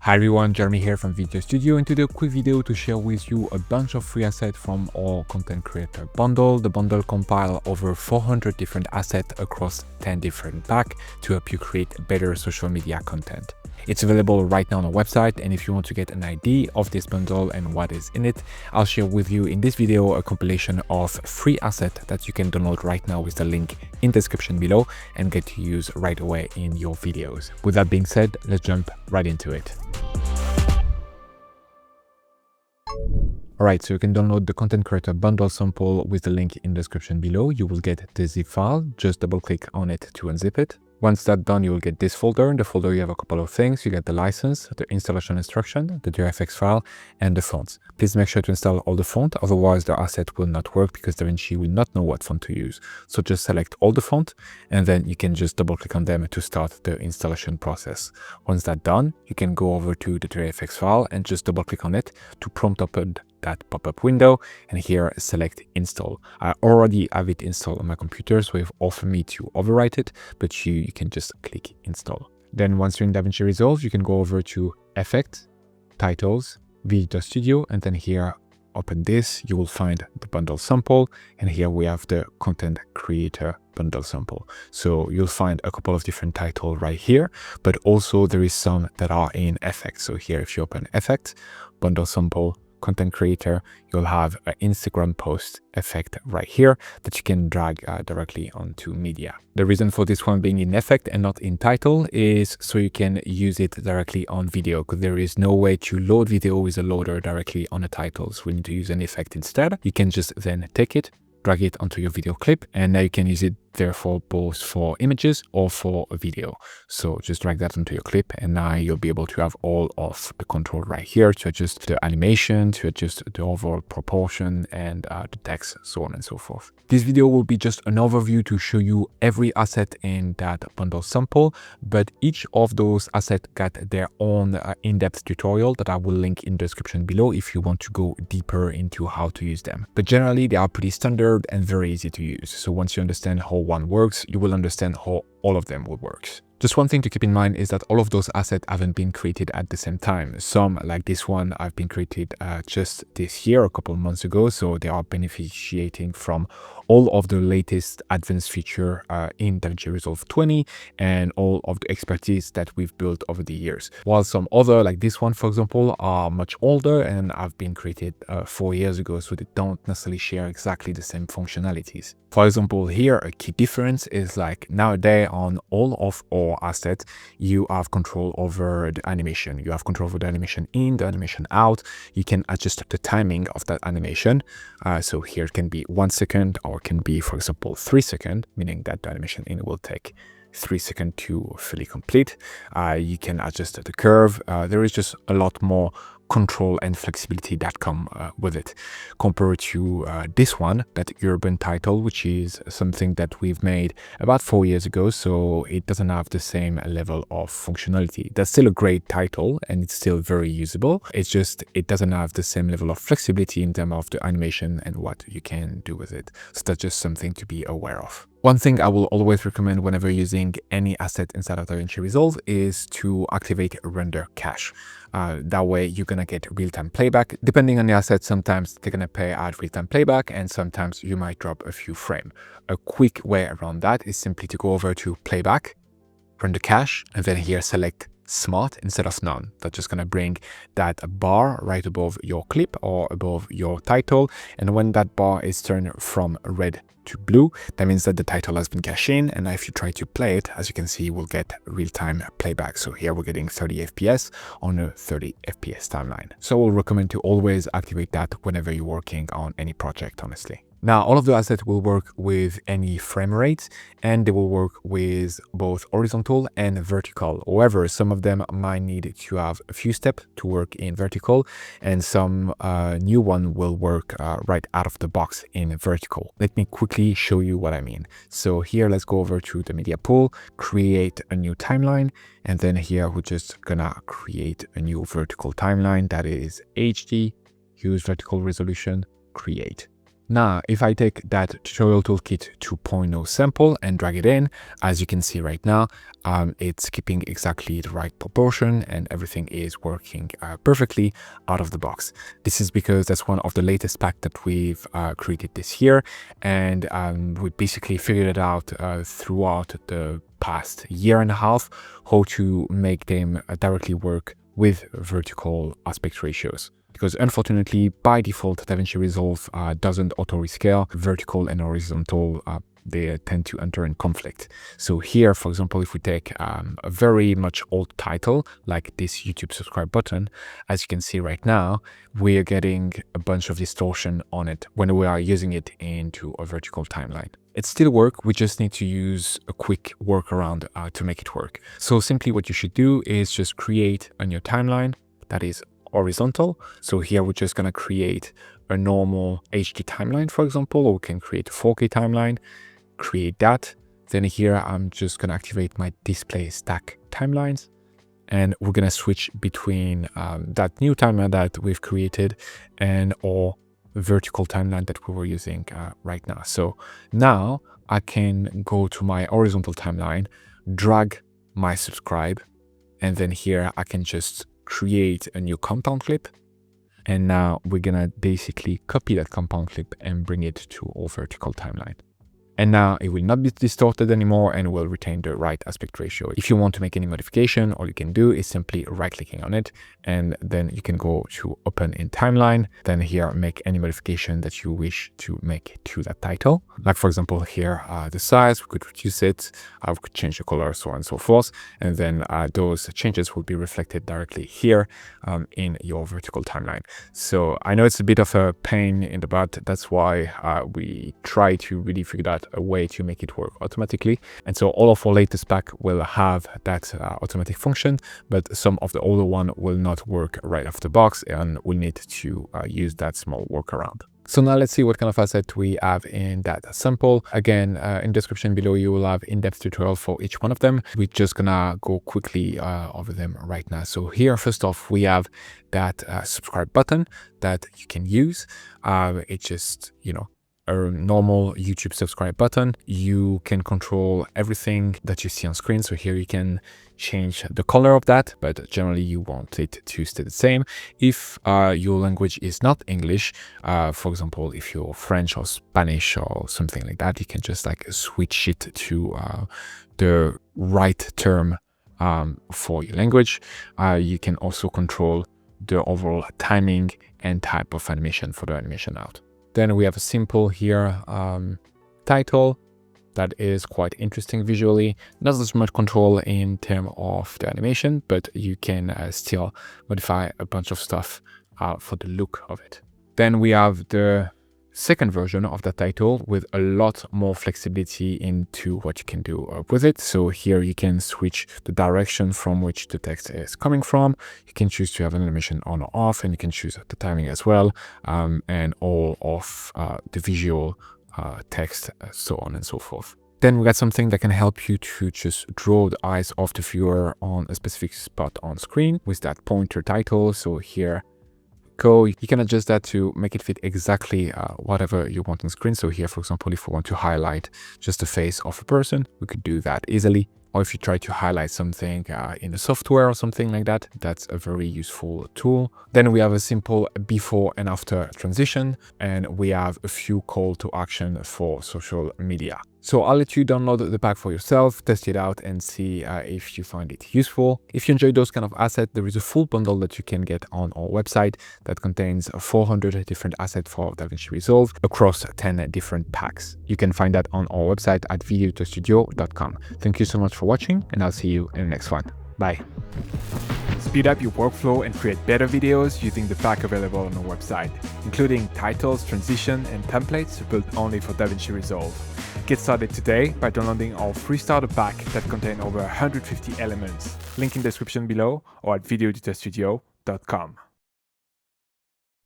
Hi everyone, Jeremy here from Video Studio, and today a quick video to share with you a bunch of free assets from our content creator bundle. The bundle compiles over 400 different assets across 10 different packs to help you create better social media content. It's available right now on our website, and if you want to get an idea of this bundle and what is in it, I'll share with you in this video a compilation of free assets that you can download right now with the link in the description below and get to use right away in your videos. With that being said, let's jump right into it. Alright, so you can download the content creator bundle sample with the link in the description below. You will get the zip file, just double click on it to unzip it. Once that's done, you will get this folder. In the folder, you have a couple of things. You get the license, the installation instruction, the DFX file, and the fonts. Please make sure to install all the font, otherwise the asset will not work because DaVinci will not know what font to use. So just select all the font, and then you can just double click on them to start the installation process. Once that's done, you can go over to the DFX file and just double click on it to prompt open that pop-up window, and here select install. I already have it installed on my computer, so it offered me to overwrite it, but you can just click install. Then once you're in DaVinci Resolve, you can go over to Effect, Titles, Video Studio, and then here open this. You will find the bundle sample, and here we have the content creator bundle sample. So you'll find a couple of different titles right here, but also there is some that are in Effect. So here, if you open Effect, bundle sample, content creator, you'll have an Instagram post effect right here that you can drag directly onto media. The reason for this one being in effect and not in title is so you can use it directly on video, because there is no way to load video with a loader directly on a title. So we need to use an effect instead. You can just then take it, drag it onto your video clip, and now you can use it therefore both for images or for a video. So just drag that onto your clip, and now you'll be able to have all of the control right here to adjust the animation, to adjust the overall proportion, and the text, so on and so forth. This video will be just an overview to show you every asset in that bundle sample, but each of those assets got their own in-depth tutorial that I will link in the description below if you want to go deeper into how to use them. But generally, they are pretty standard and very easy to use. So once you understand how one works, you will understand how all of them will work. Just one thing to keep in mind is that all of those assets haven't been created at the same time. Some, like this one, have been created just this year, a couple of months ago. So they are beneficiating from all of the latest advanced feature in DaVinci Resolve 20 and all of the expertise that we've built over the years. While some other, like this one, for example, are much older and have been created 4 years ago, so they don't necessarily share exactly the same functionalities. For example, here, a key difference is like nowadays on all of our assets, you have control over the animation. You have control over the animation in, the animation out. You can adjust the timing of that animation. So here it can be 1 second, or it can be, for example, 3 seconds, meaning that the animation in will take 3 seconds to fully complete. You can adjust the curve. There is just a lot more control and flexibility that come with it compared to this one, that urban title, which is something that we've made about 4 years ago, so it doesn't have the same level of functionality. That's still a great title and it's still very usable. It's just it doesn't have the same level of flexibility in terms of the animation and what you can do with it. So that's just something to be aware of. One thing I will always recommend whenever using any asset inside of DaVinci Resolve is to activate render cache. That way you're gonna get real-time playback. Depending on the asset, sometimes they're gonna pay out real-time playback and sometimes you might drop a few frames. A quick way around that is simply to go over to playback, render cache, and then here select smart instead of none. That's just going to bring that bar right above your clip or above your title, and when that bar is turned from red to blue, that means that the title has been cached in, and if you try to play it, as you can see, we'll get real-time playback. So here we're getting 30 FPS on a 30 FPS timeline. So we'll recommend to always activate that whenever you're working on any project, honestly. Now, all of the assets will work with any frame rate, and they will work with both horizontal and vertical. However, some of them might need to have a few steps to work in vertical, and some new one will work right out of the box in vertical. Let me quickly show you what I mean. So here, let's go over to the media pool, create a new timeline, and then here we're just gonna create a new vertical timeline that is HD, use vertical resolution, create. Now, if I take that tutorial toolkit 2.0 sample and drag it in, as you can see right now, it's keeping exactly the right proportion and everything is working perfectly out of the box. This is because that's one of the latest packs that we've created this year. And we basically figured it out throughout the past year and a half, how to make them directly work with vertical aspect ratios. Because unfortunately, by default, DaVinci Resolve doesn't auto-rescale. Vertical and horizontal, they tend to enter in conflict. So here, for example, if we take a very much old title, like this YouTube subscribe button, as you can see right now, we are getting a bunch of distortion on it when we are using it into a vertical timeline. It still works, we just need to use a quick workaround to make it work. So simply what you should do is just create a new timeline that is horizontal. So here we're just going to create a normal HD timeline, for example, or we can create a 4K timeline, create that. Then here I'm just going to activate my display stack timelines, and we're going to switch between that new timeline that we've created and our vertical timeline that we were using right now. So now I can go to my horizontal timeline, drag my subscribe, and then here I can just create a new compound clip. And now we're gonna basically copy that compound clip and bring it to our vertical timeline. And now it will not be distorted anymore and will retain the right aspect ratio. If you want to make any modification, all you can do is simply right-clicking on it, and then you can go to open in timeline. Then here, make any modification that you wish to make to that title. Like for example, here, the size, we could reduce it, we could change the color, so on and so forth. And then those changes will be reflected directly here in your vertical timeline. So I know it's a bit of a pain in the butt. That's why we try to really figure out a way to make it work automatically. And so all of our latest pack will have that automatic function, but some of the older one will not work right off the box, and we'll need to use that small workaround. So now let's see what kind of asset we have in that sample. Again, in the description below, you will have in-depth tutorial for each one of them. We're just gonna go quickly over them right now. So here, first off, we have that subscribe button that you can use. It's just, you know, a normal YouTube subscribe button. You can control everything that you see on screen. So here you can change the color of that, but generally you want it to stay the same. If your language is not English, for example, if you're French or Spanish or something like that, you can just like switch it to the right term for your language. You can also control the overall timing and type of animation for the animation out. Then we have a simple here title that is quite interesting visually. Not as much control in terms of the animation, but you can still modify a bunch of stuff for the look of it. Then we have the second version of the title with a lot more flexibility into what you can do with it. So here you can switch the direction from which the text is coming from. You can choose to have an animation on or off, and you can choose the timing as well, and all of the visual text, so on and so forth. Then we got something that can help you to just draw the eyes of the viewer on a specific spot on screen with that pointer title. So here you can adjust that to make it fit exactly whatever you want on screen. So here, for example, if we want to highlight just the face of a person, we could do that easily. Or if you try to highlight something in the software or something like that, that's a very useful tool. Then we have a simple before and after transition, and we have a few call to action for social media. So I'll let you download the pack for yourself, test it out, and see if you find it useful. If you enjoy those kind of assets, there is a full bundle that you can get on our website that contains 400 different assets for DaVinci Resolve across 10 different packs. You can find that on our website at videotutorstudio.com. Thank you so much for watching, and I'll see you in the next one. Bye. Speed up your workflow and create better videos using the pack available on our website, including titles, transition, and templates built only for DaVinci Resolve. Get started today by downloading our free starter pack that contains over 150 elements. Link in the description below or at videotutorstudio.com.